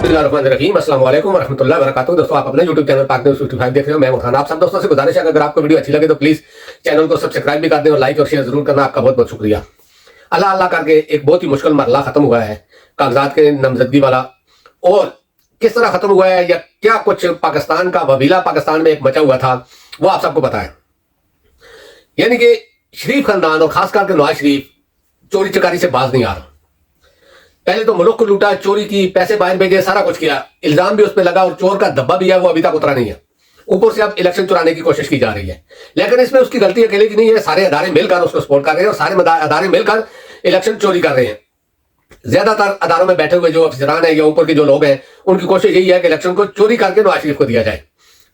बिस्मिल्लाहिर्रहमानिर्रहीम, अस्सलाम वालेकुम वरहमतुल्लाहि वबरकातुहू। दोस्तों, आप अपने YouTube चैनल पाक न्यूज़ 55 देख रहे हो। मैं हूं खान। आप सब दोस्तों से गुजारिश है कि अगर आपको वीडियो अच्छी लगे तो प्लीज चैनल को सब्सक्राइब भी कर दें और लाइक और शेयर जरूर करना। आपका बहुत बहुत शुक्रिया। अल्लाह अल्लाह करके एक बहुत ही मुश्किल मरला खत्म हुआ है, कागजात के नामजदगी वाला। और किस तरह खत्म हुआ है या क्या कुछ पाकिस्तान का वबीला पाकिस्तान में एक मचा हुआ था, वो आप सबको पता है। यानी कि शरीफ खानदान और खासकर के नवाज शरीफ चोरी चकारी से बाज नहीं आ रहा। पहले तो मुल्क को लूटा, चोरी की, पैसे बाहर भेजे, सारा कुछ किया, इल्जाम भी उस पर लगा और चोर का धब्बा भी है, वो अभी तक उतरा नहीं है। ऊपर से अब इलेक्शन चुराने की कोशिश की जा रही है। लेकिन इसमें उसकी गलती अकेले की नहीं है, सारे अदारे मिलकर उसको सपोर्ट कर रहे हैं और सारे अदारे मिलकर इलेक्शन चोरी कर रहे हैं। ज्यादातर अदारों में बैठे हुए जो अफसरान है या ऊपर के जो लोग हैं, उनकी कोशिश यही है कि इलेक्शन को चोरी करके नवाज शरीफ को दिया जाए।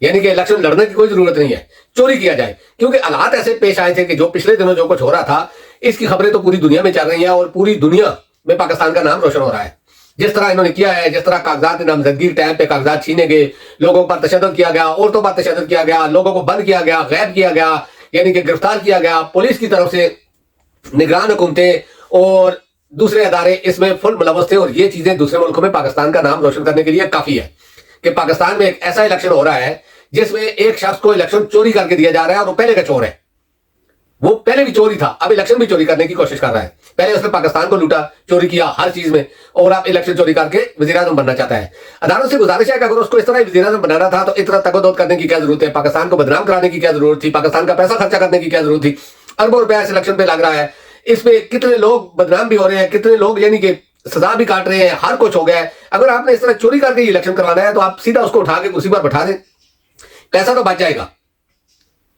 यानी कि इलेक्शन लड़ने की कोई जरूरत नहीं है, चोरी किया जाए। क्योंकि हालात ऐसे पेश आए थे कि जो पिछले दिनों जो कुछ हो रहा था, इसकी खबरें तो पूरी दुनिया में चल रही हैं और पूरी दुनिया में पाकिस्तान का नाम रोशन हो रहा है। जिस तरह इन्होंने किया है, जिस तरह कागजात नामजदगी टाइम पे कागजात छीने गए, लोगों पर तशद्दुद किया गया, औरतों पर तशद्दुद किया गया, लोगों को बंद किया गया, गैब किया गया, यानी कि गिरफ्तार किया गया, पुलिस की तरफ से निगरान हुकूमतें और दूसरे अदारे इसमें फुल मुलव्वस थे। और ये चीजें दूसरे मुल्कों में पाकिस्तान का नाम रोशन करने के लिए काफी है कि पाकिस्तान में एक ऐसा इलेक्शन हो रहा है जिसमें एक शख्स को इलेक्शन चोरी करके दिया जा रहा है और वो पहले का चोर है। वो पहले भी चोरी था, अब इलेक्शन भी चोरी करने की कोशिश कर रहा है। पहले उसने पाकिस्तान को लूटा, चोरी किया हर चीज में, और अब इलेक्शन चोरी करके वज़ीर-ए-आज़म बनना चाहता है। अदालत से गुजारिश है कि अगर उसको इस तरह वज़ीर-ए-आज़म बनाना था तो इतना तगदोद करने की क्या जरूरत है, पाकिस्तान को बदनाम कराने की क्या जरूरत थी, पाकिस्तान का पैसा खर्चा करने की क्या जरूरत थी। अरबों रुपया इस इलेक्शन पे लग रहा है, इसमें कितने लोग बदनाम भी हो रहे हैं, कितने लोग यानी कि सजा भी काट रहे हैं, हर कुछ हो गया है। अगर आपने इस तरह चोरी करके इलेक्शन करवाना है तो आप सीधा उसको उठा के कुर्सी पर बैठा दें, पैसा तो बच जाएगा।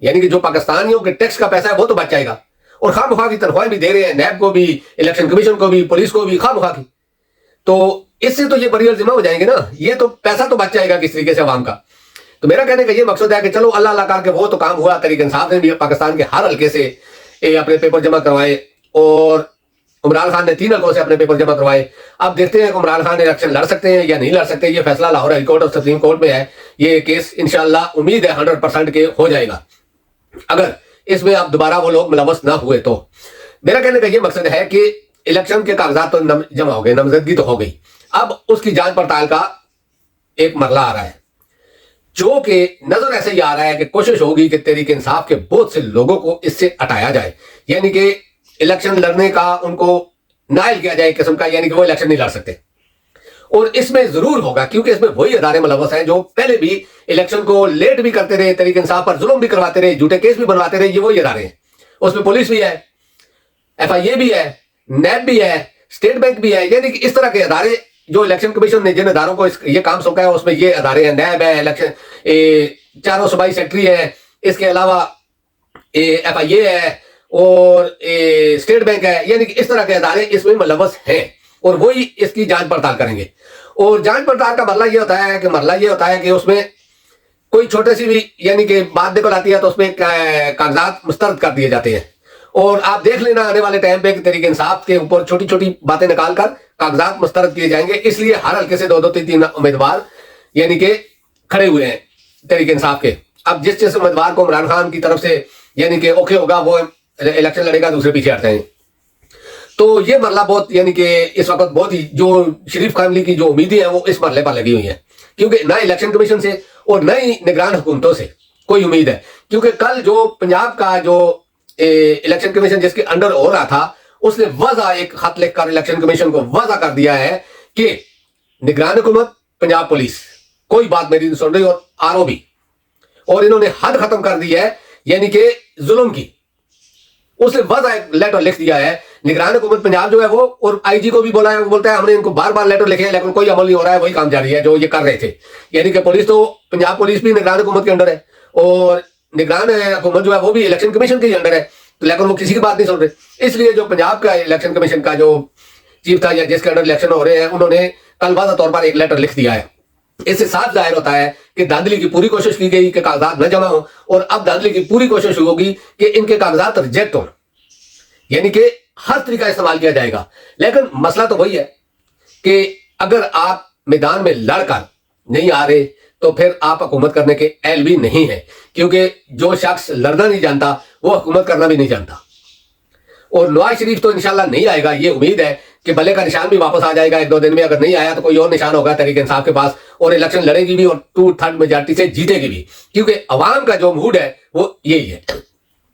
यानी कि जो पाकिस्तानियों के टैक्स का पैसा है वो तो बच जाएगा। और खामखा की तनख्वाहें भी दे रहे हैं, नैब को भी, इलेक्शन कमीशन को भी, पुलिस को भी, खामखा की। तो इससे तो ये बरियल जिम्मा हो जाएंगे ना, ये तो पैसा तो बच जाएगा किस तरीके से अवाम का। तो मेरा कहने का ये मकसद है कि चलो अल्लाह अल्लाह करके वो तो काम हुआ, तहरीक इंसाफ ने भी पाकिस्तान के हर हल्के से अपने पेपर जमा करवाए और इमरान खान ने 3 हल्कों से अपने पेपर जमा करवाए। अब देखते हैं कि इमरान खान इलेक्शन लड़ सकते हैं या नहीं लड़ सकते। ये फैसला लाहौर हाई कोर्ट और सुप्रीम कोर्ट में है। ये केस इंशाअल्लाह उम्मीद है 100% के हो जाएगा, अगर इसमें अब दोबारा वो लोग मुलव्वस ना हुए तो। मेरा कहने का ये मकसद है कि इलेक्शन के कागजात तो जमा हो गए, नामजदगी तो हो गई, अब उसकी जांच पड़ताल का एक मरला आ रहा है, जो कि नजर ऐसे ही आ रहा है कि कोशिश होगी कि तहरीक इंसाफ के बहुत से लोगों को इससे हटाया जाए। यानी कि इलेक्शन लड़ने का उनको नाइल किया जाए किस्म का, यानी कि वो इलेक्शन नहीं लड़ सकते। और इसमें जरूर होगा क्योंकि इसमें वही अदारे मुलव्वस हैं जो पहले भी इलेक्शन को लेट भी करते रहे, तहरीक इंसाफ पर जुल्म भी करवाते रहे, झूठे केस भी बनवाते रहे। ये वही अदारे हैं, उसमें पुलिस भी है, FIA भी है, नैब भी है, स्टेट बैंक भी है। यानी कि इस तरह के अदारे जो इलेक्शन कमीशन ने जिन अदारों को ये काम सौंपा है उसमें ये अदारे हैं, नैब है, इलेक्शन 4 सूबाई सेक्रेटरी है, इसके अलावा FIA है और स्टेट बैंक है। यानी कि इस तरह के अदारे इसमें मुलव्वस हैं और वही इसकी जांच पड़ताल करेंगे। और जांच पड़ताल का मरला ये होता है कि उसमें कोई छोटे सी भी यानी कि बात देखो आती है तो उसमें कागजात मुस्तरद कर दिए जाते हैं। और आप देख लेना आने वाले टाइम पे तहरीक इंसाफ के ऊपर छोटी छोटी बातें निकाल कर कागजात मुस्तरद किए जाएंगे। इसलिए हर हल्के से 2-2, 3-3 उम्मीदवार यानी कि खड़े हुए हैं तहरीक इंसाफ के। अब जिस उम्मीदवार को इमरान खान की तरफ से यानी कि ओके होगा वो इलेक्शन लड़ेगा, दूसरे पीछे हटते हैं। तो ये मरला बहुत यानी कि इस वक्त बहुत ही जो शरीफ फैमिली की जो उम्मीदें हैं वो इस मरले पर लगी हुई हैं, क्योंकि ना इलेक्शन कमीशन से और न ही निगरान हुकूमतों से कोई उम्मीद है। क्योंकि कल जो पंजाब का जो इलेक्शन कमीशन जिसके अंडर हो रहा था, उसने वजह एक खत लिखकर इलेक्शन कमीशन को वजह कर दिया है कि निगरान हुकूमत, पंजाब पुलिस कोई बात मेरी नहीं सुन रही और RO भी, और इन्होंने हद खत्म कर दी है यानी कि जुल्म की। उसने वजह एक लेटर लिख दिया है निगरान हुकूमत पंजाब जो है वो, और IG को भी बोला है, वो बोलता है हमने इनको बार बार लेटर लिखे हैं लेकिन कोई अमल नहीं हो रहा है, वही काम जारी है जो ये कर रहे थे। यानी कि पुलिस तो पंजाब पुलिस भी निगरान हुकूमत के अंडर है और निगरान हुकूमत जो है वो भी इलेक्शन कमीशन के अंडर है, तो लेकिन वो किसी की बात नहीं सुन रहे। इसलिए जो पंजाब का इलेक्शन कमीशन का जो चीफ था या जिसके अंडर इलेक्शन हो रहे हैं, उन्होंने कल वाज़ह तौर पर एक लेटर लिख दिया है। इससे साफ जाहिर होता है कि धांधली की पूरी कोशिश की गई कि कागजात न जमा हो, और अब धांधली की पूरी कोशिश होगी कि इनके कागजात रिजेक्ट हो, यानी कि हर तरीका इस्तेमाल किया जाएगा। लेकिन मसला तो वही है कि अगर आप मैदान में लड़कर नहीं आ रहे तो फिर आप हुकूमत करने के अहल भी नहीं है, क्योंकि जो शख्स लड़ना नहीं जानता वो हुकूमत करना भी नहीं जानता। और नवाज शरीफ तो इंशाल्लाह नहीं आएगा, ये उम्मीद है کہ بلے کا نشان بھی واپس آ جائے گا 1-2 دن میں, اگر نہیں آیا تو کوئی اور نشان ہوگا تحریک انصاف کے پاس, اور الیکشن لڑے گی بھی اور 2/3 میجارٹی سے جیتے گی بھی, کیونکہ عوام کا جو موڈ ہے وہ یہی ہے.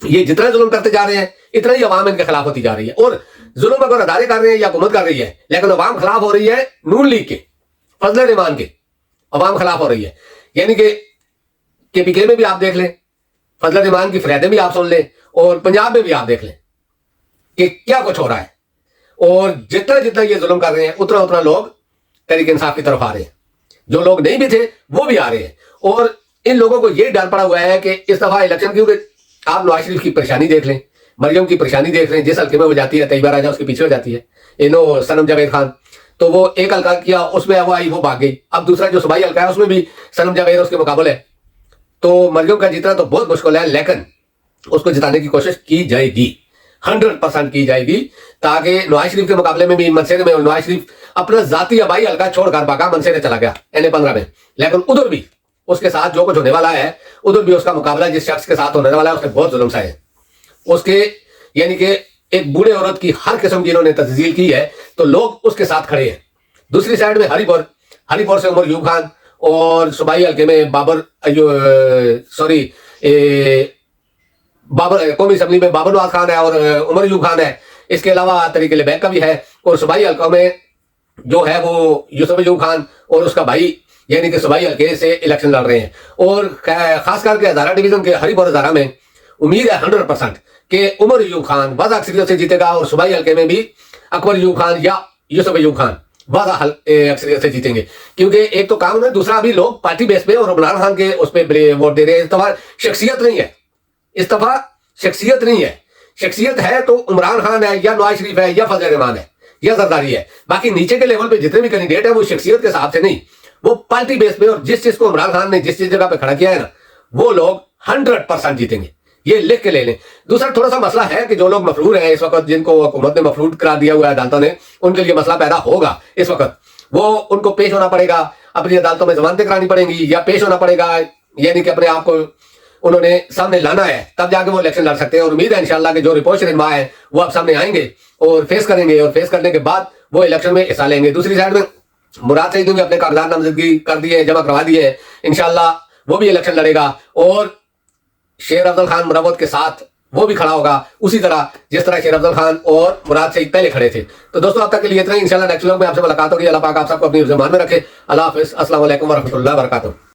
یہ جتنا ظلم کرتے جا رہے ہیں اتنا ہی عوام ان کے خلاف ہوتی جا رہی ہے, اور ظلم اگر ادارے کر رہے ہیں یا حکومت کر رہی ہے, لیکن عوام خلاف ہو رہی ہے نون لیگ کے, فضل الرحمان کے, عوام خلاف ہو رہی ہے. یعنی کہ پی کے میں بھی آپ دیکھ لیں, فضل الرحمان کی فریادیں بھی آپ سن لیں, اور پنجاب میں بھی آپ دیکھ لیں کہ کیا کچھ ہو رہا ہے. اور جتنا جتنا یہ ظلم کر رہے ہیں اتنا اتنا لوگ تحریک انصاف کی طرف آ رہے ہیں. جو لوگ نہیں بھی تھے وہ بھی آ رہے ہیں, اور ان لوگوں کو یہ ڈر پڑا ہوا ہے کہ اس دفعہ الیکشن, کیونکہ آپ نواز شریف کی پریشانی دیکھ لیں, مریم کی پریشانی دیکھ لیں, جس حلقے میں وہ جاتی ہے طیبہ راجہ اس کے پیچھے ہو جاتی ہے, صنم جاوید خان, تو وہ ایک حلقہ کیا اس میں وہ آئی وہ بھاگ گئی. اب دوسرا جو صوبائی حلقہ ہے اس میں بھی صنم جاوید اس کے مقابل ہے, تو مریم کا جیتنا تو بہت مشکل ہے, لیکن اس کو جتانے کی کوشش کی جائے گی, 100% کی جائے گی, تاکہ نواز شریف کے مقابلے میں بھی منصیرے میں نواز شریف اپنا ذاتی آبائی حلقہ چھوڑ کر بھاگا, منصیرے چلا گیا NA-15 میں, لیکن ادھر بھی اس کے ساتھ جو کچھ ہونے والا ہے, ادھر بھی اس کا مقابلہ جس شخص کے ساتھ ہونے والا ہے اس نے بہت ظلم سہے. اس کے یعنی کہ ایک بوڑھے عورت کی ہر قسم کی انہوں نے تذلیل کی ہے, تو لوگ اس کے ساتھ کھڑے ہیں. دوسری سائڈ میں ہری پور سے عمر یوب خان, اور صوبائی حلقے میں قومی اسمبلی میں بابر نواز خان ہے اور عمر یوب خان ہے. اس کے علاوہ طریق البیک کا بھی ہے, اور صوبائی حلقوں میں جو ہے وہ یوسف ایوب خان اور اس کا بھائی یعنی کہ صوبائی حلقے سے الیکشن لڑ رہے ہیں. اور خاص کر کے ہزارہ ڈویژن کے ہری پور ہزارہ میں امید ہے 100% کہ عمر ایوب خان واضح اکثریت سے جیتے گا, اور صوبائی حلقے میں بھی اکبر ایوب خان یا یوسف ایوب خان واضح اکثریت سے جیتیں گے. کیونکہ ایک تو کام ہے, دوسرا ابھی لوگ پارٹی بیس پہ اور عمران خان کے اس پہ ووٹ دے رہے ہیں. اس دفعہ شخصیت نہیں ہے, اس دفعہ شخصیت نہیں ہے. شخصیت ہے تو عمران خان ہے یا نواز شریف ہے یا فضل الرحمان ہے یا زرداری ہے. باقی نیچے کے لیول پہ جتنے بھی کینڈیڈیٹ ہیں وہ شخصیت کے حساب سے نہیں, وہ پارٹی بیس پہ, اور جس چیز کو عمران خان نے جس جگہ پہ کھڑا کیا ہے نا, وہ لوگ 100% جیتیں گے. یہ لکھ کے لے لیں. دوسرا تھوڑا سا مسئلہ ہے کہ جو لوگ مفرور ہیں اس وقت, جن کو حکومت نے مفرور کرا دیا ہوا ہے عدالتوں نے, ان کے لیے مسئلہ پیدا ہوگا اس وقت. وہ ان کو پیش ہونا پڑے گا, اپنی عدالتوں میں ضمانتیں کرانی پڑیں گی, یا پیش ہونا پڑے گا, یعنی کہ اپنے آپ کو انہوں نے سامنے لانا ہے, تب جا کے وہ الیکشن لڑ سکتے ہیں. اور امید ہے انشاءاللہ کہ جو رپورٹ رہنما ہے وہ اب سامنے آئیں گے اور فیس کریں گے, اور فیس کرنے کے بعد وہ الیکشن میں حصہ لیں گے. دوسری سائڈ میں مراد سعید نے بھی اپنے کاغذات نامزدگی کر دیے, جمع کروا دیے ہیں, انشاءاللہ وہ بھی الیکشن لڑے گا, اور شیر افضل خان مروت کے ساتھ وہ بھی کھڑا ہوگا اسی طرح جس طرح شیر افضل خان اور مراد سعید پہلے کھڑے تھے. تو دوستوں اب تک کے لیے اتنا ہی, انشاءاللہ نیکسٹ ویلوگ میں آپ سے ملاقات ہوگی. اللہ پاک آپ سب کو اپنی ذمہ میں رکھے. اللہ حافظ, السلام علیکم ورحمۃ اللہ وبرکاتہ.